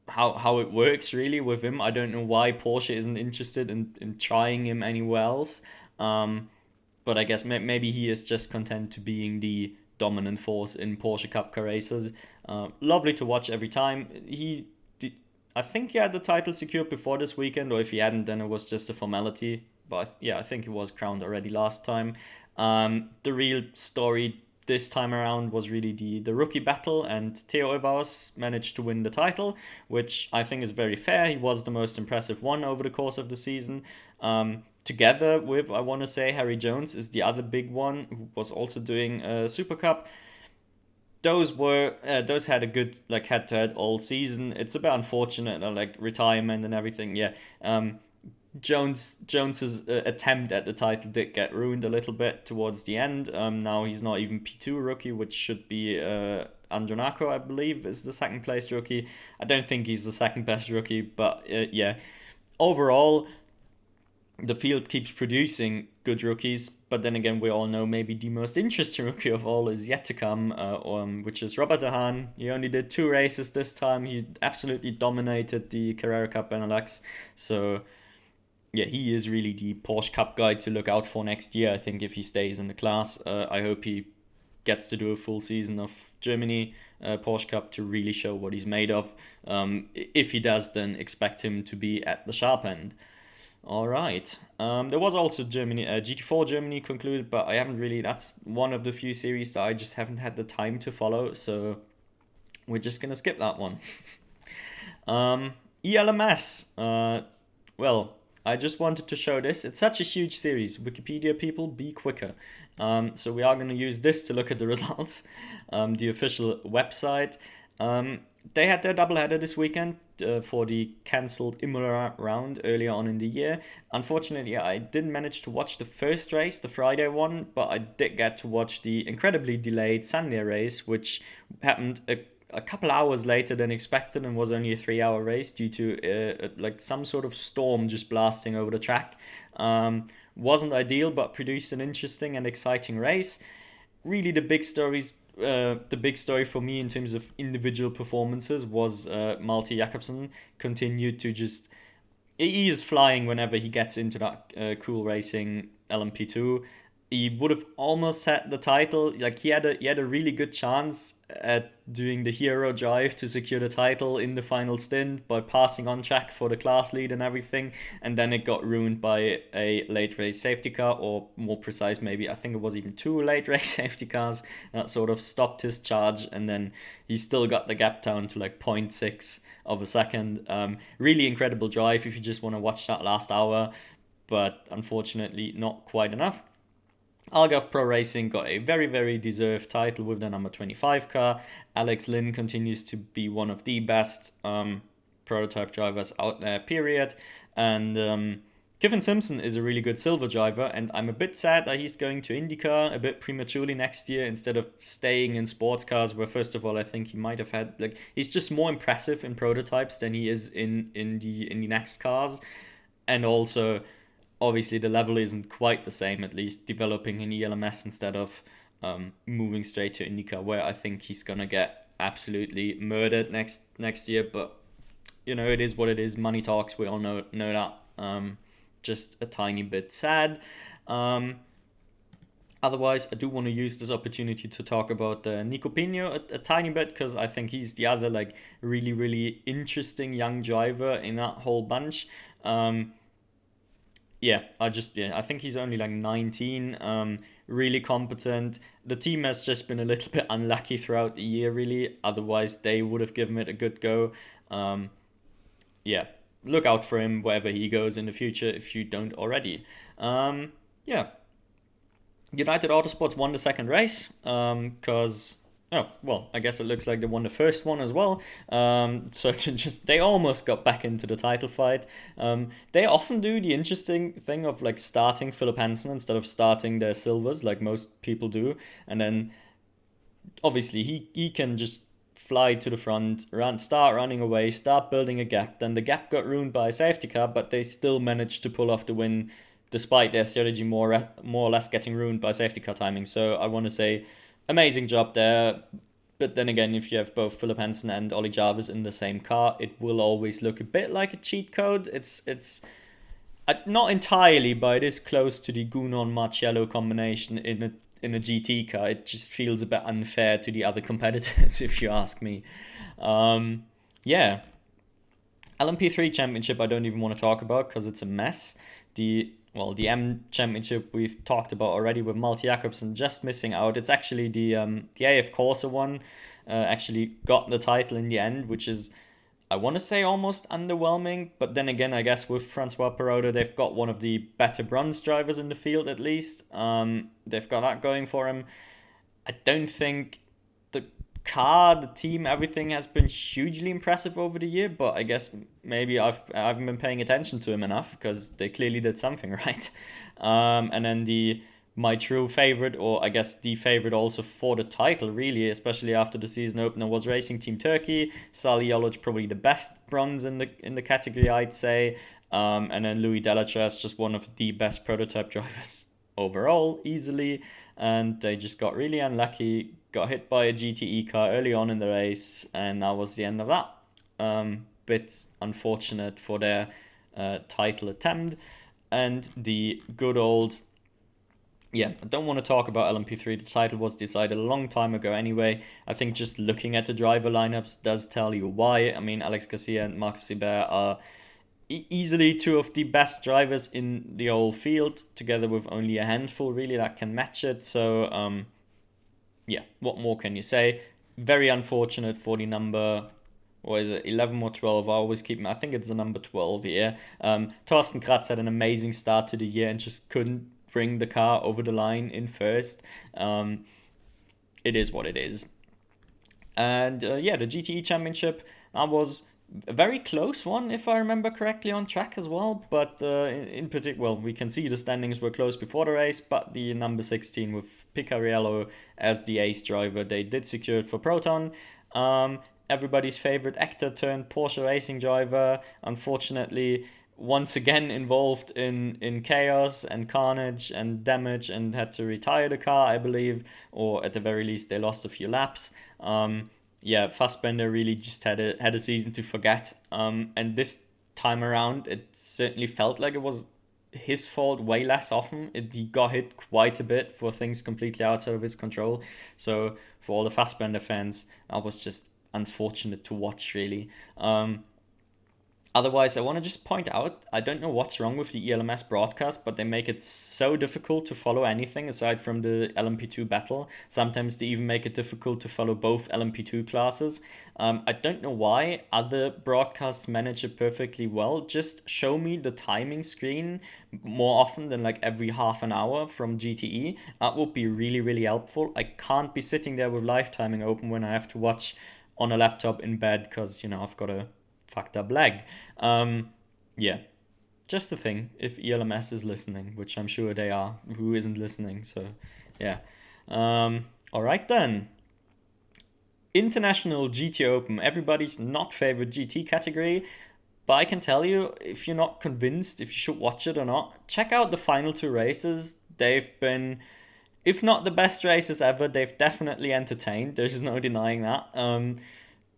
how it works really with him. I don't know why Porsche isn't interested in trying him anywhere else. But I guess maybe he is just content to being the dominant force in Porsche Cup car races. Lovely to watch every time. I think he had the title secured before this weekend, or if he hadn't, then it was just a formality. But yeah, I think he was crowned already last time. The real story this time around was really the rookie battle, and Theo Evaus managed to win the title, which I think is very fair. He was the most impressive one over the course of the season. Together with, I want to say, Harry Jones is the other big one, who was also doing Super Cup. Those had a good head-to-head all season. It's a bit unfortunate, retirement and everything. Yeah, Jones's attempt at the title did get ruined a little bit towards the end. Now he's not even P2 rookie, which should be Andronaco, I believe, is the second place rookie. I don't think he's the second best rookie, but yeah, overall, the field keeps producing good rookies, but then again, we all know maybe the most interesting rookie of all is yet to come, which is Robert De Haan. He only did 2 races this time. He absolutely dominated the Carrera Cup Benelux. So yeah, he is really the Porsche Cup guy to look out for next year, I think, if he stays in the class. I hope he gets to do a full season of Germany Porsche Cup to really show what he's made of. If he does, then expect him to be at the sharp end. All right. There was also GT4 Germany concluded, but I haven't really. That's one of the few series that I just haven't had the time to follow, so we're just gonna skip that one. ELMS. Well, I just wanted to show this. It's such a huge series. Wikipedia people, be quicker. So we are gonna use this to look at the results. The official website. They had their doubleheader this weekend for the cancelled Imola round earlier on in the year. Unfortunately, I didn't manage to watch the first race, the Friday one, but I did get to watch the incredibly delayed Sunday race, which happened a couple hours later than expected and was only a 3-hour race due to some sort of storm just blasting over the track. Wasn't ideal, but produced an interesting and exciting race. Really, the big story for me in terms of individual performances was Malte Jakobsen continued to he is flying whenever he gets into that cool racing LMP2. he would have almost had the title. Like he had a really good chance at doing the hero drive to secure the title in the final stint by passing on track for the class lead and everything, and then it got ruined by a late race safety car, or more precise, maybe I think it was even two late race safety cars that sort of stopped his charge, and then he still got the gap down to like zero. 0.6 of a second. Really incredible drive if you just want to watch that last hour, but unfortunately not quite enough. Algarve Pro Racing got a very, very deserved title with the number 25 car. Alex Lynn continues to be one of the best prototype drivers out there, period. And Kevin Simpson is a really good silver driver, and I'm a bit sad that he's going to IndyCar a bit prematurely next year instead of staying in sports cars, where first of all I think he might have had, like, he's just more impressive in prototypes than he is in the next cars. And also, obviously the level isn't quite the same, at least developing in ELMS instead of moving straight to IndyCar, where I think he's gonna get absolutely murdered next year. But it is what it is. Money talks. We all know that. Just a tiny bit sad. Otherwise, I do want to use this opportunity to talk about Nico Pino a tiny bit, because I think he's the other like really, really interesting young driver in that whole bunch. I think he's only like 19, really competent. The team has just been a little bit unlucky throughout the year, really. Otherwise, they would have given it a good go. Yeah, look out for him wherever he goes in the future if you don't already. Yeah, United Autosports won the second race because oh well, I guess it looks like they won the first one as well. So they almost got back into the title fight. They often do the interesting thing of like starting Philip Hansen instead of starting their silvers like most people do, and then obviously he can just fly to the front, start running away, start building a gap. Then the gap got ruined by a safety car, but they still managed to pull off the win despite their strategy more or less getting ruined by safety car timing. So I want to say amazing job there. But then again, if you have both Philip Hansen and Ollie Jarvis in the same car, it will always look a bit like a cheat code. It's not entirely, but it is close to the Gunon Marcello combination in a GT car. It just feels a bit unfair to the other competitors, if you ask me. Yeah. LMP3 Championship I don't even want to talk about because it's a mess. The M Championship we've talked about already with Malte Jakobsen just missing out. It's actually the AF Corsa one actually got the title in the end, which is, I want to say, almost underwhelming. But then again, I guess with Francois Perrotta, they've got one of the better bronze drivers in the field at least. They've got that going for him. I don't think the car, the team, everything has been hugely impressive over the year, but I guess maybe I haven't been paying attention to him enough because they clearly did something right. And then my true favorite, or I guess the favorite also for the title, really, especially after the season opener, was Racing Team Turkey. Salih Yoloc, probably the best bronze in the category, I'd say. And then Louis Delatraz, just one of the best prototype drivers overall, easily. And they just got really unlucky, got hit by a GTE car early on in the race, and that was the end of that. Bit unfortunate for their title attempt. And the good old... Yeah, I don't want to talk about LMP3. The title was decided a long time ago anyway. I think just looking at the driver lineups does tell you why. I mean, Alex Garcia and Marcus Hubert are easily two of the best drivers in the whole field, together with only a handful really that can match it. So, yeah, what more can you say? Very unfortunate for the number, what is it, 11 or 12? I always keep, I think it's the number 12 here. Thorsten Kratz had an amazing start to the year and just couldn't bring the car over the line in first. It is what it is. And yeah, the GTE Championship, that was a very close one, if I remember correctly, on track as well. But in particular, well, we can see the standings were close before the race, but the number 16 with Picariello as the ace driver, they did secure it for Proton. Everybody's favorite actor turned Porsche racing driver, unfortunately, once again involved in chaos and carnage and damage, and had to retire the car, I believe, or at the very least they lost a few laps. Yeah, Fassbender really just had a season to forget. And this time around, it certainly felt like it was his fault way less often. He got hit quite a bit for things completely outside of his control. So for all the Fassbender fans, that was just unfortunate to watch, really. Otherwise, I want to just point out, I don't know what's wrong with the ELMS broadcast, but they make it so difficult to follow anything aside from the LMP2 battle. Sometimes they even make it difficult to follow both LMP2 classes. I don't know why other broadcasts manage it perfectly well. Just show me the timing screen more often than like every half an hour from GTE. That would be really, really helpful. I can't be sitting there with live timing open when I have to watch on a laptop in bed because, I've got a fucked up leg. Yeah, just a thing. If ELMS is listening, which I'm sure they are, who isn't listening? So, yeah. All right then. International GT Open, everybody's not favorite GT category. But I can tell you, if you're not convinced if you should watch it or not, check out the final two races. They've been, if not the best races ever, they've definitely entertained. There's no denying that.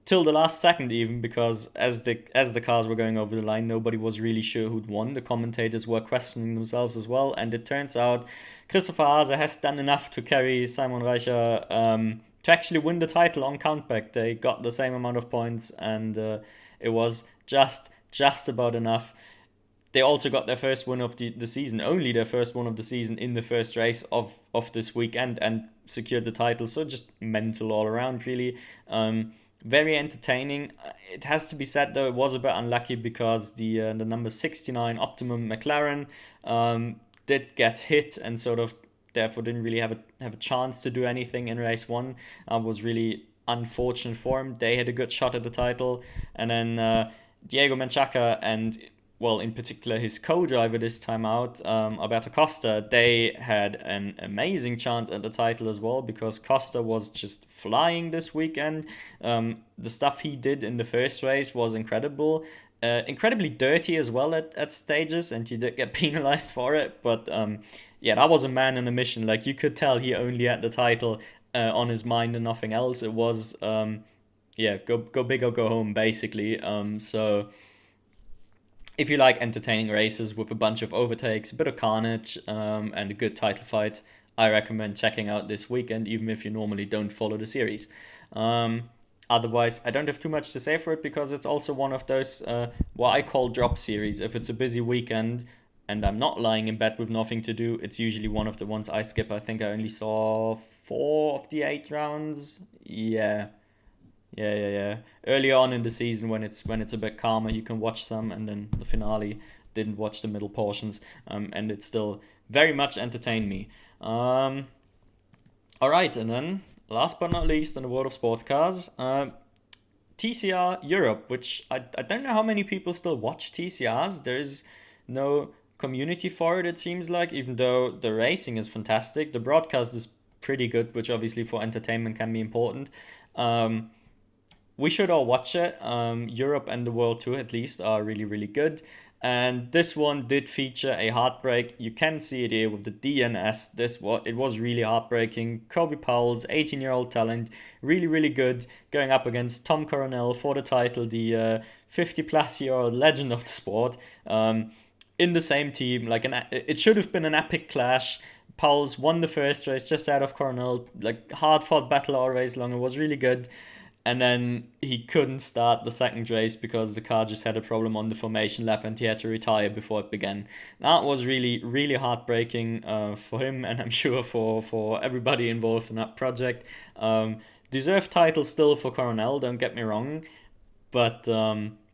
Till the last second even, because as the cars were going over the line, nobody was really sure who'd won. The commentators were questioning themselves as well, and it turns out Christopher Haase has done enough to carry Simon Reicher to actually win the title on countback. They got the same amount of points, and it was just about enough. They also got their first win of the season, only their first one of the season in the first race of this weekend, and secured the title. So just mental all around, really. Very entertaining. It has to be said though, it was a bit unlucky because the number 69 Optimum McLaren did get hit and sort of therefore didn't really have a chance to do anything in race one. Was really unfortunate for him. They had a good shot at the title, and then Diego Menchaca and, well, in particular his co-driver this time out, Alberto Costa, they had an amazing chance at the title as well, because Costa was just flying this weekend. The stuff he did in the first race was incredible. Incredibly dirty as well at stages, and he did get penalized for it. But yeah, that was a man on a mission. Like, you could tell he only had the title on his mind and nothing else. It was, yeah, go big or go home, basically. So if you like entertaining races with a bunch of overtakes, a bit of carnage, and a good title fight, I recommend checking out this weekend, even if you normally don't follow the series. Otherwise, I don't have too much to say for it, because it's also one of those, what I call drop series. If it's a busy weekend and I'm not lying in bed with nothing to do, it's usually one of the ones I skip. I think I only saw 4 of the 8 rounds. Yeah. Early on in the season, when it's a bit calmer, you can watch some, and then the finale, didn't watch the middle portions, and it still very much entertained me. All right, and then last but not least, in the world of sports cars, TCR Europe, which I don't know how many people still watch TCRs. There's no community for it, it seems like, even though the racing is fantastic. The broadcast is pretty good, which obviously for entertainment can be important. We should all watch it. Europe and the World Tour, at least, are really, really good. And this one did feature a heartbreak. You can see it here with the DNS. It was really heartbreaking. Kobe Powell's 18-year-old talent, really, really good, going up against Tom Coronel for the title, the 50-plus-year-old legend of the sport, in the same team. Like, it should have been an epic clash. Powell's won the first race just out of Coronel. Like, hard-fought battle all race long. It was really good. And then he couldn't start the second race because the car just had a problem on the formation lap, and he had to retire before it began. That was really, really heartbreaking for him, and I'm sure for everybody involved in that project. Deserved title still for Coronel, don't get me wrong, but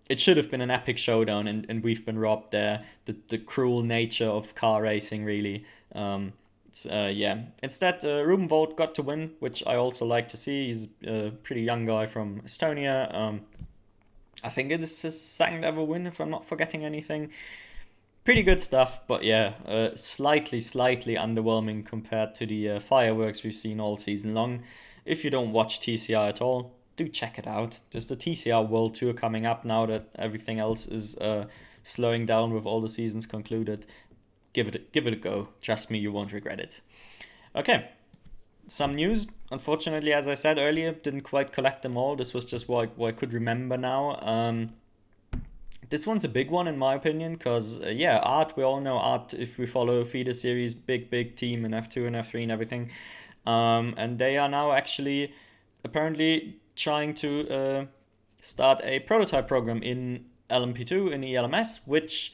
it should have been an epic showdown, and we've been robbed there. The cruel nature of car racing, really. Yeah. Instead, Ruben Vogt got to win, which I also like to see. He's a pretty young guy from Estonia. I think it is his second ever win, if I'm not forgetting anything. Pretty good stuff, but yeah, slightly underwhelming compared to the fireworks we've seen all season long. If you don't watch TCR at all, do check it out. There's the TCR World Tour coming up now that everything else is slowing down with all the seasons concluded. Give it a go. Trust me, you won't regret it. Okay, some news. Unfortunately, as I said earlier, didn't quite collect them all. This was just what I could remember now. This one's a big one in my opinion, because yeah, Art. We all know Art. If we follow feeder series, big team in F2 and F3 and everything, and they are now actually apparently trying to start a prototype program in LMP2 in ELMS, which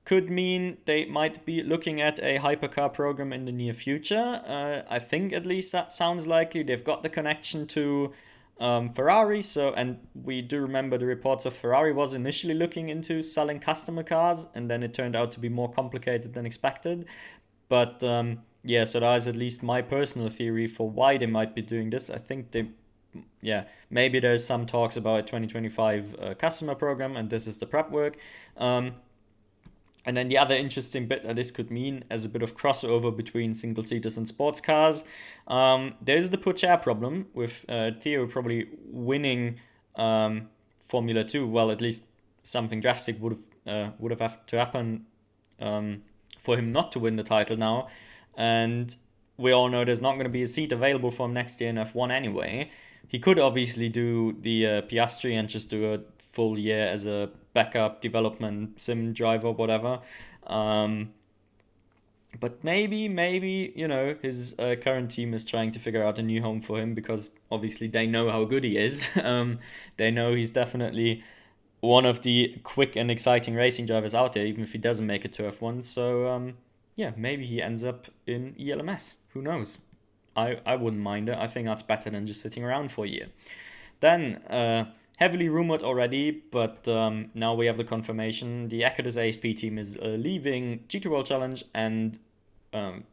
could mean they might be looking at a hypercar program in the near future. I think at least that sounds likely. They've got the connection to Ferrari, so and we do remember the reports of Ferrari was initially looking into selling customer cars, and then it turned out to be more complicated than expected. But yeah, so that is at least my personal theory for why they might be doing this. I think they, yeah, maybe there's some talks about a 2025 customer program, and this is the prep work. And then the other interesting bit that this could mean as a bit of crossover between single seaters and sports cars, there's the push air problem with Theo probably winning Formula Two. Well, at least something drastic would have had to happen for him not to win the title now, and we all know there's not going to be a seat available for him next year in F1 anyway. He could obviously do the Piastri and just do a full year as a backup development sim driver, whatever. But maybe his current team is trying to figure out a new home for him, because obviously they know how good he is. They know he's definitely one of the quick and exciting racing drivers out there, even if he doesn't make it to F1. So yeah, maybe he ends up in ELMS. Who knows? I wouldn't mind it. I think that's better than just sitting around for a year. Then, heavily rumored already, but now we have the confirmation. The Ecodis ASP team is leaving GT World Challenge and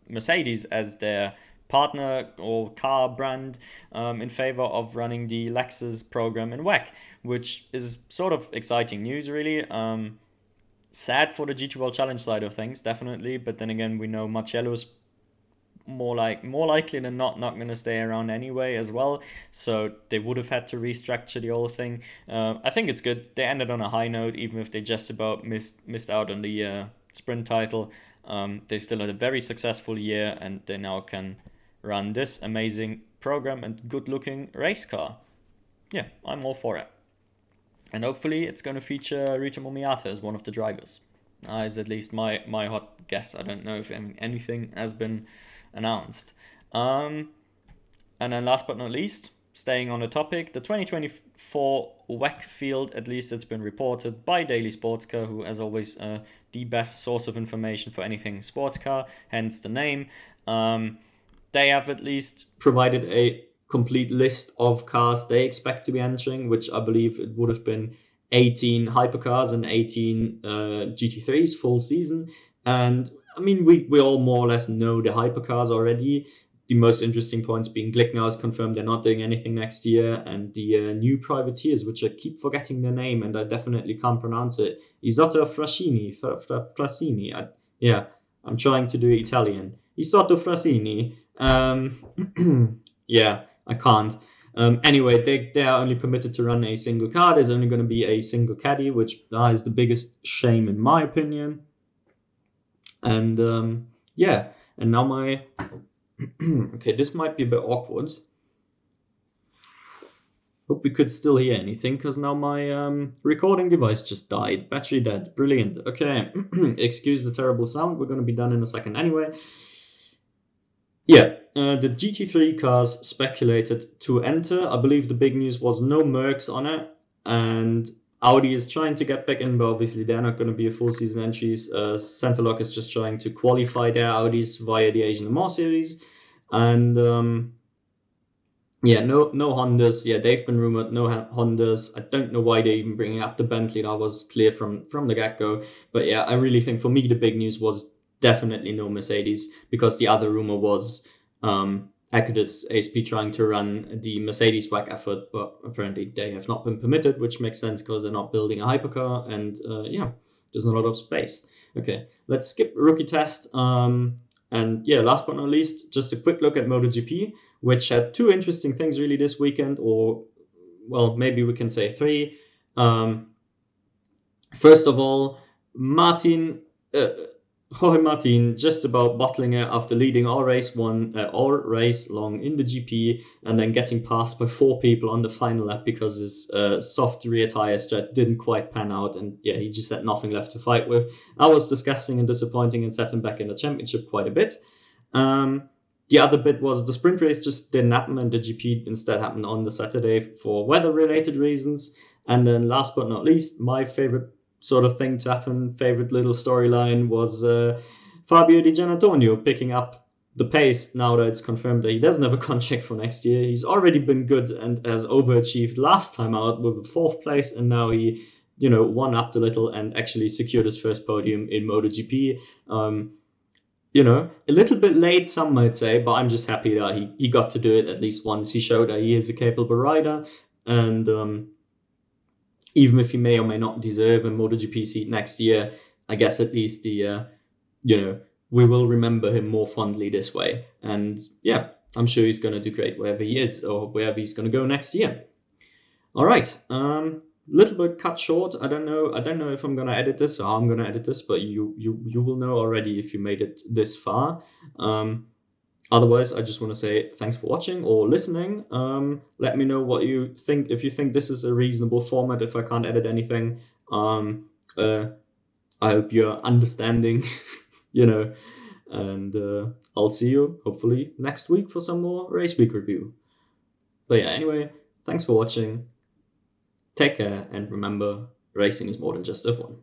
Mercedes as their partner or car brand in favor of running the Lexus program in WEC, which is sort of exciting news, really. Sad for the GT World Challenge side of things, definitely, but then again, we know Marcello's more likely than not going to stay around anyway as well, so they would have had to restructure the whole thing. I think it's good they ended on a high note, even if they just about missed out on the sprint title. They still had a very successful year, and they now can run this amazing program and good looking race car. Yeah, I'm all for it, and hopefully it's going to feature Rita Momiata as one of the drivers. Is at least my hot guess. I don't know if anything has been announced. And then last but not least, staying on the topic, the 2024 WEC field, at least it's been reported by Daily Sports Car, who as always the best source of information for anything sports car, hence the name. They have at least provided a complete list of cars they expect to be entering, which I believe it would have been 18 hypercars and 18 GT3s full season. And I mean, we all more or less know the hypercars already. The most interesting points being Glickner has confirmed they're not doing anything next year, and the new privateers, which I keep forgetting their name and I definitely can't pronounce it. Isotta Frassini. Yeah, I'm trying to do Italian. Isotta Frassini. Yeah, I can't. Anyway, they are only permitted to run a single car. There's only going to be a single caddy, which is the biggest shame in my opinion. And yeah, and now my okay, this might be a bit awkward. Hope we could still hear anything, because now my recording device just died. Battery dead. Brilliant. Okay, excuse the terrible sound. We're going to be done in a second anyway. Yeah, the GT3 cars speculated to enter. I believe the big news was no Mercs on it, and Audi is trying to get back in, but obviously they're not going to be a full season entries. Centerlock is just trying to qualify their Audis via the Asian Le Mans series, and yeah, no Hondas. Yeah, they've been rumored, no Hondas. I don't know why they're even bringing up the Bentley. That was clear from the get-go. But yeah, I really think for me the big news was definitely no Mercedes, because the other rumor was Ecodis ASP trying to run the Mercedes WEC effort, but apparently they have not been permitted, which makes sense because they're not building a hypercar, and yeah, there's not a lot of space. Okay, let's skip rookie test. And yeah, last but not least, just a quick look at MotoGP, which had two interesting things really this weekend, or well, maybe we can say three. First of all, Martin Jorge Martin just about bottling it after leading all race long in the GP, and then getting passed by 4 people on the final lap because his soft rear tire strap didn't quite pan out, and yeah, he just had nothing left to fight with. That was disgusting and disappointing and set him back in the championship quite a bit. Um, the other bit was the sprint race just didn't happen, and the GP instead happened on the Saturday for weather-related reasons. And then last but not least, my favorite sort of thing to happen, favorite little storyline was Fabio Di Giannantonio picking up the pace now that it's confirmed that he doesn't have a contract for next year. He's already been good and has overachieved last time out with a 4th place, and now he, won up a little and actually secured his first podium in MotoGP. A little bit late, some might say, but I'm just happy that he got to do it at least once. He showed that he is a capable rider, and even if he may or may not deserve a MotoGP seat next year, I guess at least we will remember him more fondly this way. And yeah, I'm sure he's going to do great wherever he is or wherever he's going to go next year. All right. Little bit cut short. I don't know. If I'm gonna edit this or how I'm gonna edit this, but you will know already if you made it this far. Otherwise, I just want to say thanks for watching or listening. Let me know what you think. If you think this is a reasonable format, if I can't edit anything, I hope you're understanding. you know, and I'll see you hopefully next week for some more race week review. But yeah, anyway, thanks for watching. Take care, and remember, racing is more than just F1.